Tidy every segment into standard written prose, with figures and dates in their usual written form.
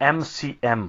MCM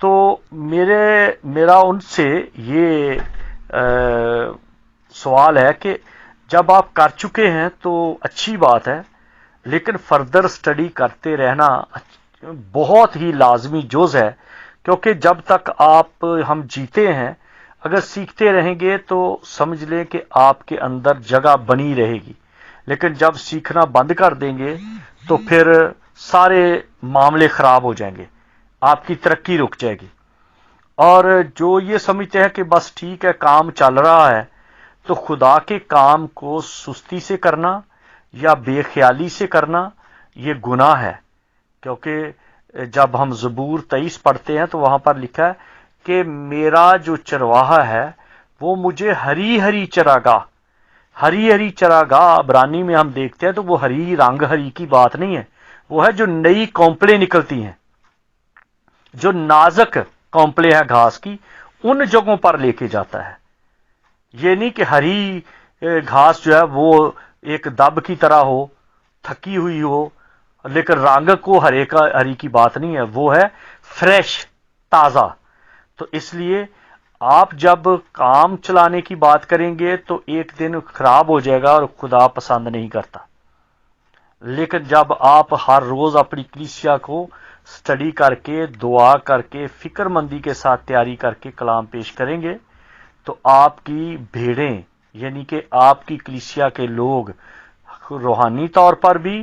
تو میرا ان سے یہ سوال ہے کہ جب آپ کر چکے ہیں تو اچھی بات ہے، لیکن فردر سٹڈی کرتے رہنا بہت ہی لازمی جز ہے، کیونکہ جب تک ہم جیتے ہیں اگر سیکھتے رہیں گے تو سمجھ لیں کہ آپ کے اندر جگہ بنی رہے گی، لیکن جب سیکھنا بند کر دیں گے تو پھر سارے معاملے خراب ہو جائیں گے، آپ کی ترقی رک جائے گی۔ اور جو یہ سمجھتے ہیں کہ بس ٹھیک ہے کام چل رہا ہے، تو خدا کے کام کو سستی سے کرنا یا بے خیالی سے کرنا یہ گناہ ہے، کیونکہ جب ہم زبور 23 پڑھتے ہیں تو وہاں پر لکھا ہے کہ میرا جو چرواہا ہے وہ مجھے ہری ہری چراگاہ عبرانی میں ہم دیکھتے ہیں تو وہ ہری رنگ ہری کی بات نہیں ہے، وہ ہے جو نئی کونپلیں نکلتی ہیں، جو نازک کونپلیں ہیں گھاس کی، ان جگہوں پر لے کے جاتا ہے۔ یہ نہیں کہ ہری گھاس جو ہے وہ ایک دب کی طرح ہو، تھکی ہوئی ہو، لیکن رنگ کو ہری کی بات نہیں ہے، وہ ہے فریش، تازہ۔ تو اس لیے آپ جب کام چلانے کی بات کریں گے تو ایک دن خراب ہو جائے گا اور خدا پسند نہیں کرتا، لیکن جب آپ ہر روز اپنی کلیسیا کو سٹڈی کر کے، دعا کر کے، فکر مندی کے ساتھ تیاری کر کے کلام پیش کریں گے تو آپ کی بھیڑیں یعنی کہ آپ کی کلیسیا کے لوگ روحانی طور پر بھی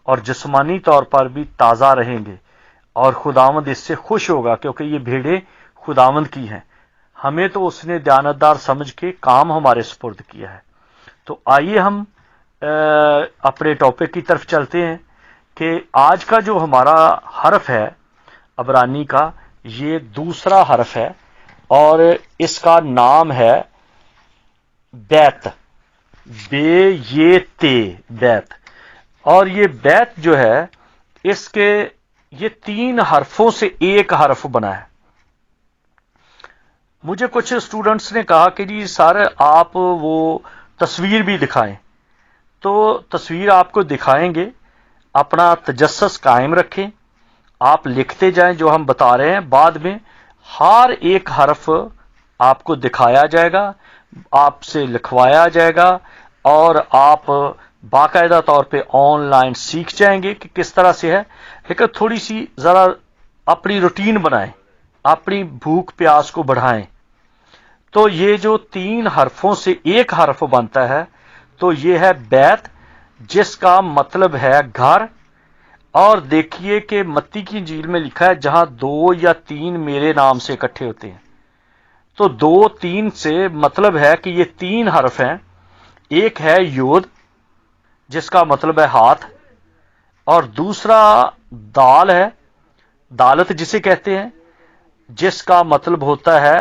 اور جسمانی طور پر بھی تازہ رہیں گے، اور خداوند اس سے خوش ہوگا، کیونکہ یہ بھیڑیں خداوند کی ہیں، ہمیں تو اس نے دیانتدار سمجھ کے کام ہمارے سپرد کیا ہے۔ تو آئیے ہم اپنے ٹاپک کی طرف چلتے ہیں کہ آج کا جو ہمارا حرف ہے عبرانی کا، یہ دوسرا حرف ہے اور اس کا نام ہے بیت، بے یہ تے، بیت۔ اور یہ بیت جو ہے اس کے یہ 3 حرفوں سے ایک حرف بنا ہے۔ مجھے کچھ اسٹوڈنٹس نے کہا کہ جی سر آپ وہ تصویر بھی دکھائیں، تو تصویر آپ کو دکھائیں گے، اپنا تجسس قائم رکھیں، آپ لکھتے جائیں جو ہم بتا رہے ہیں، بعد میں ہر ایک حرف آپ کو دکھایا جائے گا، آپ سے لکھوایا جائے گا، اور آپ باقاعدہ طور پہ آن لائن سیکھ جائیں گے کہ کس طرح سے ہے، لیکن تھوڑی سی ذرا اپنی روٹین بنائیں، اپنی بھوک پیاس کو بڑھائیں۔ تو یہ جو 3 حرفوں سے ایک حرف بنتا ہے تو یہ ہے بیت، جس کا مطلب ہے گھر۔ اور دیکھیے کہ متی کی انجیل میں لکھا ہے جہاں 2 یا 3 میرے نام سے اکٹھے ہوتے ہیں، تو 2 3 سے مطلب ہے کہ یہ 3 حرف ہیں۔ ایک ہے یود جس کا مطلب ہے ہاتھ، اور دوسرا دال ہے، دالت جسے کہتے ہیں، جس کا مطلب ہوتا ہے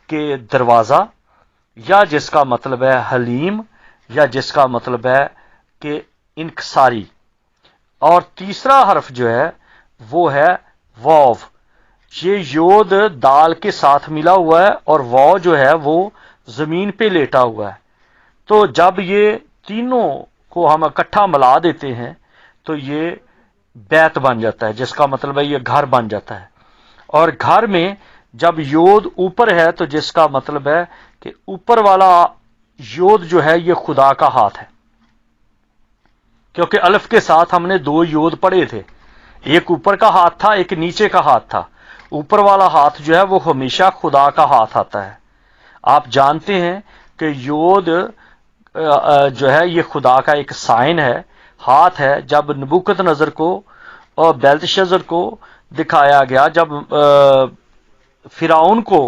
کہ دروازہ، یا جس کا مطلب ہے حلیم، یا جس کا مطلب ہے کہ انکساری۔ اور تیسرا حرف جو ہے وہ ہے واو، یہ یود دال کے ساتھ ملا ہوا ہے اور واو جو ہے وہ زمین پہ لیٹا ہوا ہے۔ تو جب یہ تینوں کو ہم اکٹھا ملا دیتے ہیں تو یہ بیت بن جاتا ہے، جس کا مطلب ہے یہ گھر بن جاتا ہے۔ اور گھر میں جب یود اوپر ہے تو جس کا مطلب ہے کہ اوپر والا یود جو ہے یہ خدا کا ہاتھ ہے، کیونکہ الف کے ساتھ ہم نے 2 یود پڑھے تھے، ایک اوپر کا ہاتھ تھا، ایک نیچے کا ہاتھ تھا۔ اوپر والا ہاتھ جو ہے وہ ہمیشہ خدا کا ہاتھ آتا ہے۔ آپ جانتے ہیں کہ یود جو ہے یہ خدا کا ایک سائن ہے، ہاتھ ہے۔ جب نبوکت نظر کو اور بیلتشزر کو دکھایا گیا، جب فرعون کو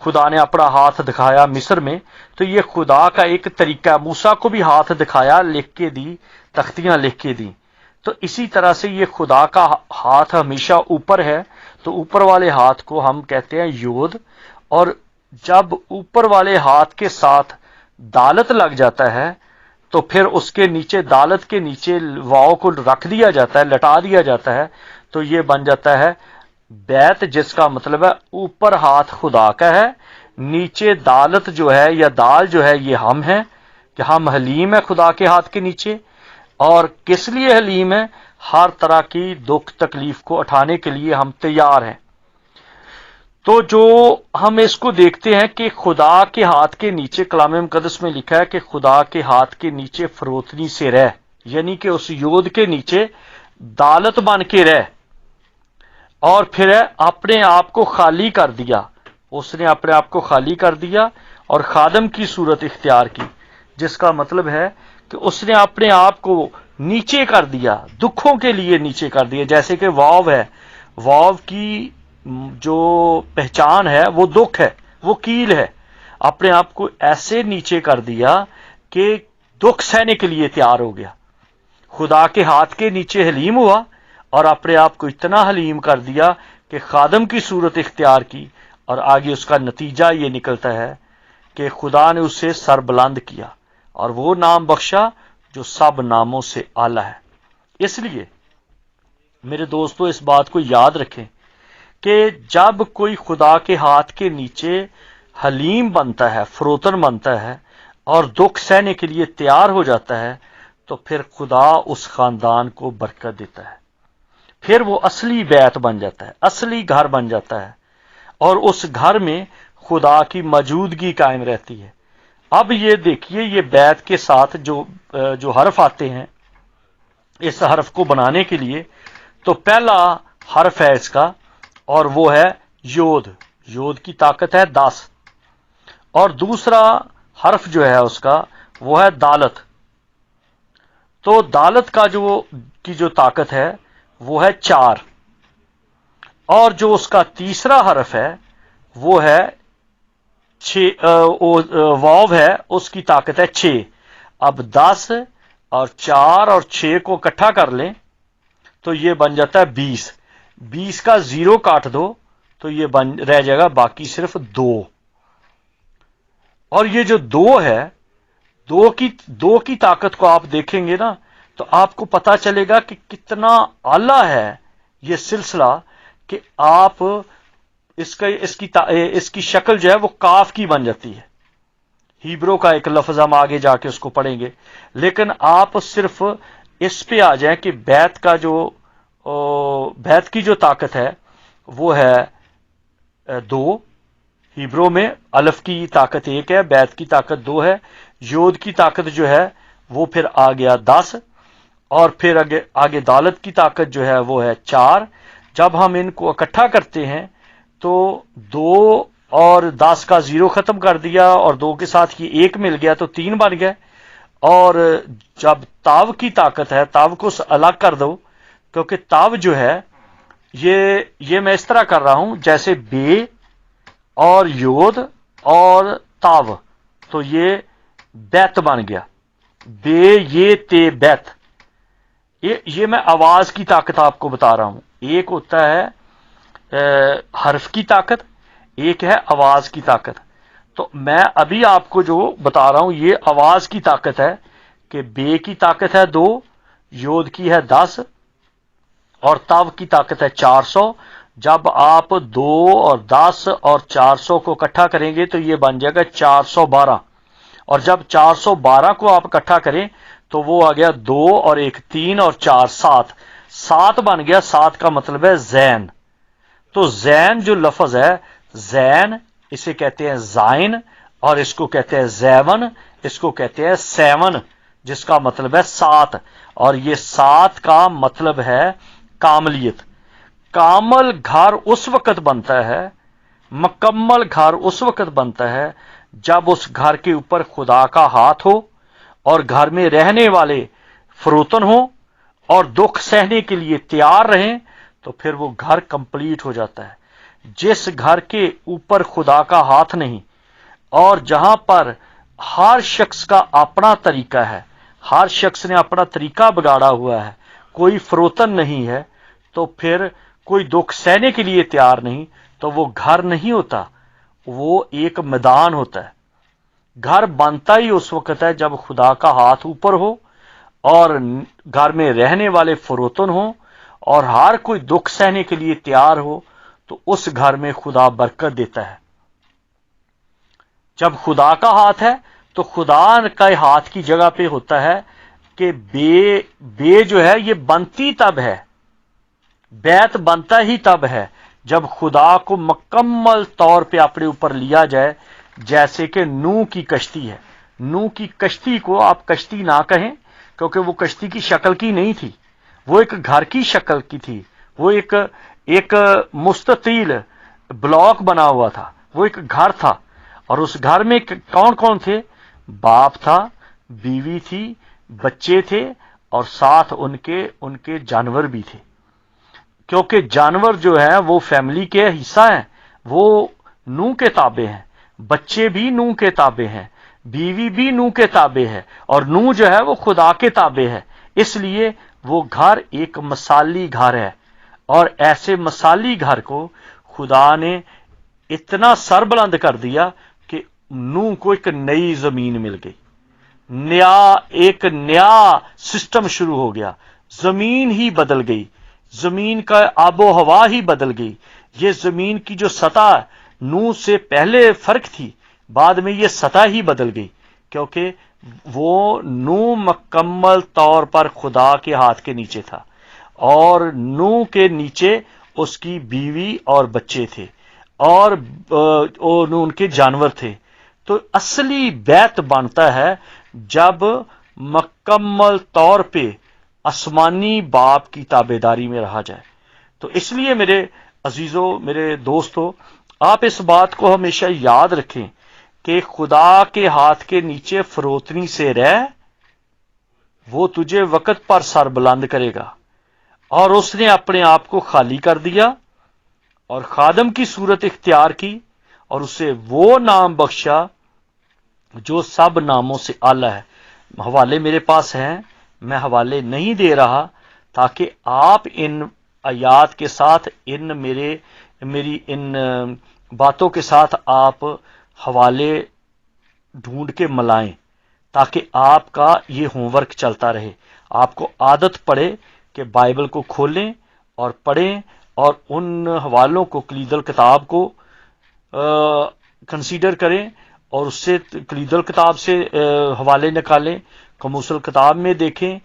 خدا نے اپنا ہاتھ دکھایا مصر میں، تو یہ خدا کا ایک طریقہ، موسیٰ کو بھی ہاتھ دکھایا، لکھ کے دی، تختیاں لکھ کے دی۔ تو اسی طرح سے یہ خدا کا ہاتھ ہمیشہ اوپر ہے، تو اوپر والے ہاتھ کو ہم کہتے ہیں یود۔ اور جب اوپر والے ہاتھ کے ساتھ دالت لگ جاتا ہے تو پھر اس کے نیچے، دالت کے نیچے واو کو رکھ دیا جاتا ہے، لٹا دیا جاتا ہے، تو یہ بن جاتا ہے بیت، جس کا مطلب ہے اوپر ہاتھ خدا کا ہے، نیچے دالت جو ہے یا دال جو ہے یہ ہم ہیں، کہ ہم حلیم ہے خدا کے ہاتھ کے نیچے۔ اور کس لیے حلیم ہے؟ ہر طرح کی دکھ تکلیف کو اٹھانے کے لیے ہم تیار ہیں۔ تو جو ہم اس کو دیکھتے ہیں کہ خدا کے ہاتھ کے نیچے کلام مقدس میں لکھا ہے کہ خدا کے ہاتھ کے نیچے فروتنی سے رہ، یعنی کہ اس یود کے نیچے دالت بن کے رہ، اور پھر اپنے آپ کو خالی کر دیا، اس نے اپنے آپ کو خالی کر دیا اور خادم کی صورت اختیار کی، جس کا مطلب ہے کہ اس نے اپنے آپ کو نیچے کر دیا، دکھوں کے لیے نیچے کر دیا، جیسے کہ واو ہے، واو کی جو پہچان ہے وہ دکھ ہے، وہ کیل ہے، اپنے آپ کو ایسے نیچے کر دیا کہ دکھ سہنے کے لیے تیار ہو گیا، خدا کے ہاتھ کے نیچے حلیم ہوا اور اپنے آپ کو اتنا حلیم کر دیا کہ خادم کی صورت اختیار کی، اور آگے اس کا نتیجہ یہ نکلتا ہے کہ خدا نے اسے سر بلند کیا اور وہ نام بخشا جو سب ناموں سے اعلیٰ ہے۔ اس لیے میرے دوستو اس بات کو یاد رکھیں کہ جب کوئی خدا کے ہاتھ کے نیچے حلیم بنتا ہے، فروتن بنتا ہے اور دکھ سہنے کے لیے تیار ہو جاتا ہے، تو پھر خدا اس خاندان کو برکت دیتا ہے، پھر وہ اصلی بیت بن جاتا ہے، اصلی گھر بن جاتا ہے، اور اس گھر میں خدا کی موجودگی قائم رہتی ہے۔ اب یہ دیکھیے، یہ بیت کے ساتھ جو حرف آتے ہیں اس حرف کو بنانے کے لیے، تو پہلا حرف ہے اس کا اور وہ ہے یود، یود کی طاقت ہے 10، اور دوسرا حرف جو ہے اس کا وہ ہے دالت، تو دالت کا جو طاقت ہے وہ ہے 4، اور جو اس کا تیسرا حرف ہے وہ ہے 6، واو ہے، اس کی طاقت ہے 6۔ اب 10 اور 4 اور 6 کو اکٹھا کر لیں تو یہ بن جاتا ہے 20، 20 کا 0 کاٹ دو تو یہ رہ جائے گا باقی صرف 2، اور یہ جو 2 ہے، دو کی طاقت کو آپ دیکھیں گے نا تو آپ کو پتا چلے گا کہ کتنا اعلیٰ ہے یہ سلسلہ، کہ آپ اس کی شکل جو ہے وہ کاف کی بن جاتی ہے۔ ہیبرو کا ایک لفظ ہم آگے جا کے اس کو پڑھیں گے، لیکن آپ صرف اس پہ آ جائیں کہ بیت کی جو طاقت ہے وہ ہے 2، ہیبرو میں الف کی طاقت 1 ہے، بیت کی طاقت 2 ہے، یود کی طاقت جو ہے وہ پھر آ گیا 10، اور پھر آگے دالت کی طاقت جو ہے وہ ہے 4۔ جب ہم ان کو اکٹھا کرتے ہیں تو 2 اور 10 کا 0 ختم کر دیا اور 2 کے ساتھ یہ 1 مل گیا تو 3 بن گئے، اور جب تاو کی طاقت ہے، تاو کو الگ کر دو، کیونکہ تاو جو ہے یہ میں اس طرح کر رہا ہوں جیسے بے اور یود اور تاو، تو یہ بیت بن گیا، بے یہ تے بیت۔ یہ میں آواز کی طاقت آپ کو بتا رہا ہوں، ایک ہوتا ہے حرف کی طاقت، ایک ہے آواز کی طاقت، تو میں ابھی آپ کو جو بتا رہا ہوں یہ آواز کی طاقت ہے کہ بے کی طاقت ہے 2، یود کی ہے 10 اور تاو کی طاقت ہے 400۔ جب آپ 2 اور 10 اور 400 کو اکٹھا کریں گے تو یہ بن جائے گا 412، اور جب 412 کو آپ اکٹھا کریں تو وہ آ گیا 2 اور 1 3 اور 4 7 بن گیا۔ 7 کا مطلب ہے زین، تو زین جو لفظ ہے، زین اسے کہتے ہیں زائن، اور اس کو کہتے ہیں زیون، اس کو کہتے ہیں سیون، جس کا مطلب ہے 7، اور یہ 7 کا مطلب ہے کاملیت۔ کامل گھر اس وقت بنتا ہے، مکمل گھر اس وقت بنتا ہے جب اس گھر کے اوپر خدا کا ہاتھ ہو اور گھر میں رہنے والے فروتن ہوں اور دکھ سہنے کے لیے تیار رہیں، تو پھر وہ گھر کمپلیٹ ہو جاتا ہے۔ جس گھر کے اوپر خدا کا ہاتھ نہیں، اور جہاں پر ہر شخص کا اپنا طریقہ ہے، ہر شخص نے اپنا طریقہ بگاڑا ہوا ہے، کوئی فروتن نہیں ہے، تو پھر کوئی دکھ سہنے کے لیے تیار نہیں، تو وہ گھر نہیں ہوتا، وہ ایک میدان ہوتا ہے۔ گھر بنتا ہی اس وقت ہے جب خدا کا ہاتھ اوپر ہو اور گھر میں رہنے والے فروتن ہوں اور ہر کوئی دکھ سہنے کے لیے تیار ہو، تو اس گھر میں خدا برکت دیتا ہے۔ جب خدا کا ہاتھ ہے تو خدا کا ہاتھ کی جگہ پہ ہوتا ہے کہ بے جو ہے یہ بنتی تب ہے، بیت بنتا ہی تب ہے جب خدا کو مکمل طور پہ اپنے اوپر لیا جائے، جیسے کہ نوح کی کشتی ہے. نوح کی کشتی کو آپ کشتی نہ کہیں، کیونکہ وہ کشتی کی شکل کی نہیں تھی، وہ ایک گھر کی شکل کی تھی. وہ ایک مستطیل بلاک بنا ہوا تھا، وہ ایک گھر تھا. اور اس گھر میں کون کون تھے؟ باپ تھا، بیوی تھی، بچے تھے، اور ساتھ ان کے جانور بھی تھے. کیونکہ جانور جو ہیں وہ فیملی کے حصہ ہیں، وہ نوح کے تابع ہیں، بچے بھی نوح کے تابع ہیں، بیوی بھی نوح کے تابع ہے، اور نوح جو ہے وہ خدا کے تابع ہے. اس لیے وہ گھر ایک مثالی گھر ہے، اور ایسے مثالی گھر کو خدا نے اتنا سر بلند کر دیا کہ نوح کو ایک نئی زمین مل گئی، ایک نیا سسٹم شروع ہو گیا، زمین ہی بدل گئی، زمین کا آب و ہوا ہی بدل گئی. یہ زمین کی جو سطح نوح سے پہلے فرق تھی، بعد میں یہ سطح ہی بدل گئی، کیونکہ وہ نوح مکمل طور پر خدا کے ہاتھ کے نیچے تھا، اور نوح کے نیچے اس کی بیوی اور بچے تھے، اور ان کے جانور تھے. تو اصلی بیت بنتا ہے جب مکمل طور پہ آسمانی باپ کی تابعداری میں رہا جائے. تو اس لیے میرے عزیزوں، میرے دوستوں، آپ اس بات کو ہمیشہ یاد رکھیں کہ خدا کے ہاتھ کے نیچے فروتنی سے رہ، وہ تجھے وقت پر سر بلند کرے گا. اور اس نے اپنے آپ کو خالی کر دیا اور خادم کی صورت اختیار کی، اور اسے وہ نام بخشا جو سب ناموں سے اعلیٰ ہے. حوالے میرے پاس ہیں، میں حوالے نہیں دے رہا تاکہ آپ ان آیات کے ساتھ میری ان باتوں کے ساتھ آپ حوالے ڈھونڈ کے ملائیں، تاکہ آپ کا یہ ہوم ورک چلتا رہے. آپ کو عادت پڑے کہ بائبل کو کھولیں اور پڑھیں، اور ان حوالوں کو، کلید الکتاب کو کنسیڈر کریں، اور اس سے کلید الکتاب سے حوالے نکالیں، قاموس الکتاب میں دیکھیں.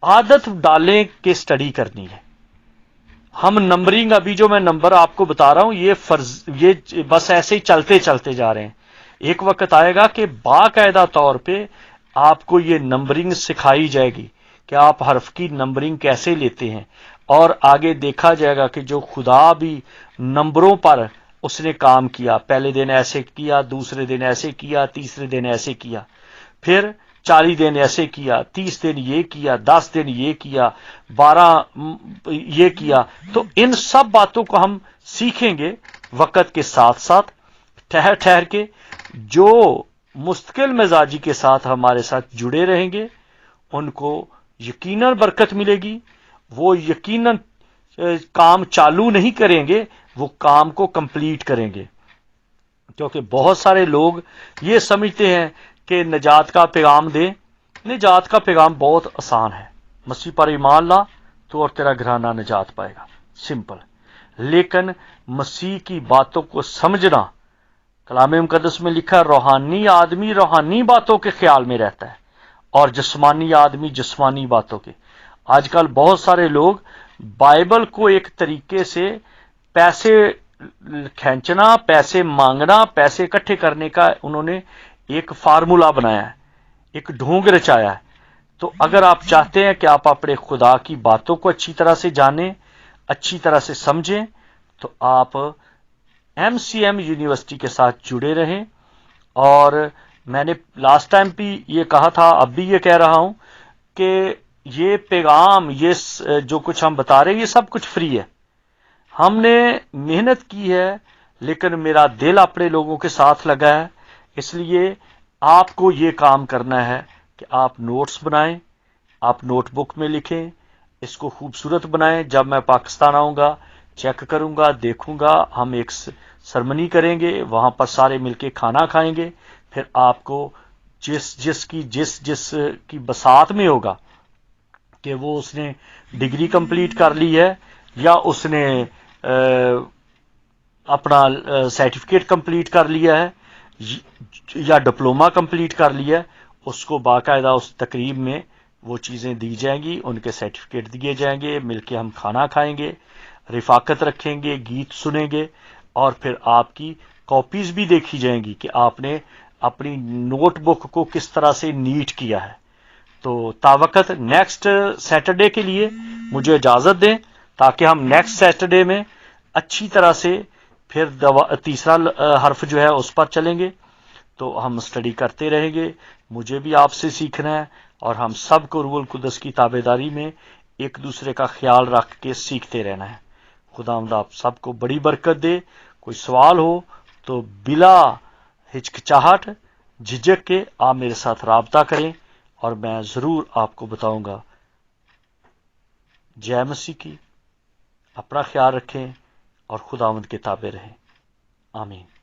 عادت ڈالیں کہ اسٹڈی کرنی ہے. ہم نمبرنگ، ابھی جو میں نمبر آپ کو بتا رہا ہوں، یہ بس ایسے ہی چلتے چلتے جا رہے ہیں. ایک وقت آئے گا کہ باقاعدہ طور پہ آپ کو یہ نمبرنگ سکھائی جائے گی کہ آپ حرف کی نمبرنگ کیسے لیتے ہیں، اور آگے دیکھا جائے گا کہ جو خدا بھی نمبروں پر اس نے کام کیا، پہلے دن ایسے کیا، دوسرے دن ایسے کیا، تیسرے دن ایسے کیا، پھر 40 دن ایسے کیا، 30 دن یہ کیا، 10 دن یہ کیا، 12 یہ کیا. تو ان سب باتوں کو ہم سیکھیں گے وقت کے ساتھ ساتھ، ٹھہر ٹھہر کے. جو مستقل مزاجی کے ساتھ ہمارے ساتھ جڑے رہیں گے ان کو یقیناً برکت ملے گی. وہ یقیناً کام چالو نہیں کریں گے، وہ کام کو کمپلیٹ کریں گے. کیونکہ بہت سارے لوگ یہ سمجھتے ہیں کہ نجات کا پیغام دیں. نجات کا پیغام بہت آسان ہے، مسیح پر ایمان لا تو اور تیرا گھرانہ نجات پائے گا، سمپل. لیکن مسیح کی باتوں کو سمجھنا، کلام مقدس میں لکھا، روحانی آدمی روحانی باتوں کے خیال میں رہتا ہے، اور جسمانی آدمی جسمانی باتوں کے. آج کل بہت سارے لوگ بائبل کو ایک طریقے سے پیسے کھینچنا، پیسے مانگنا، پیسے اکٹھے کرنے کا انہوں نے ایک فارمولا بنایا ہے، ایک ڈھونگ رچایا ہے. تو اگر آپ چاہتے ہیں کہ آپ اپنے خدا کی باتوں کو اچھی طرح سے جانیں، اچھی طرح سے سمجھیں، تو آپ MCM یونیورسٹی کے ساتھ جڑے رہیں. اور میں نے لاسٹ ٹائم بھی یہ کہا تھا، اب بھی یہ کہہ رہا ہوں کہ یہ پیغام، یہ جو کچھ ہم بتا رہے ہیں، یہ سب کچھ فری ہے. ہم نے محنت کی ہے، لیکن میرا دل اپنے لوگوں کے ساتھ لگا ہے. اس لیے آپ کو یہ کام کرنا ہے کہ آپ نوٹس بنائیں، آپ نوٹ بک میں لکھیں، اس کو خوبصورت بنائیں. جب میں پاکستان آؤں گا، چیک کروں گا، دیکھوں گا، ہم ایک سرمنی کریں گے، وہاں پر سارے مل کے کھانا کھائیں گے. پھر آپ کو جس کی بساط میں ہوگا کہ وہ اس نے ڈگری کمپلیٹ کر لی ہے، یا اس نے اپنا سرٹیفکیٹ کمپلیٹ کر لیا ہے، یا ڈپلوما کمپلیٹ کر لیا ہے، اس کو باقاعدہ اس تقریب میں وہ چیزیں دی جائیں گی، ان کے سرٹیفکیٹ دیے جائیں گے، مل کے ہم کھانا کھائیں گے. رفاقت رکھیں گے، گیت سنیں گے، اور پھر آپ کی کاپیز بھی دیکھی جائیں گی کہ آپ نے اپنی نوٹ بک کو کس طرح سے نیٹ کیا ہے۔ تو تاوقت نیکسٹ سیٹرڈے کے لیے مجھے اجازت دیں، تاکہ ہم نیکسٹ سیٹرڈے میں اچھی طرح سے پھر تیسرا حرف جو ہے اس پر چلیں گے۔ تو ہم اسٹڈی کرتے رہیں گے، مجھے بھی آپ سے سیکھنا ہے، اور ہم سب کو روح القدس کی تابعداری میں ایک دوسرے کا خیال رکھ کے سیکھتے رہنا ہے۔ خداوند آپ سب کو بڑی برکت دے۔ کوئی سوال ہو تو بلا ہچکچاہٹ، جھجک کے آپ میرے ساتھ رابطہ کریں، اور میں ضرور آپ کو بتاؤں گا۔ جے مسیح کی، اپنا خیال رکھیں اور خداوند کے تابع رہیں۔ آمین۔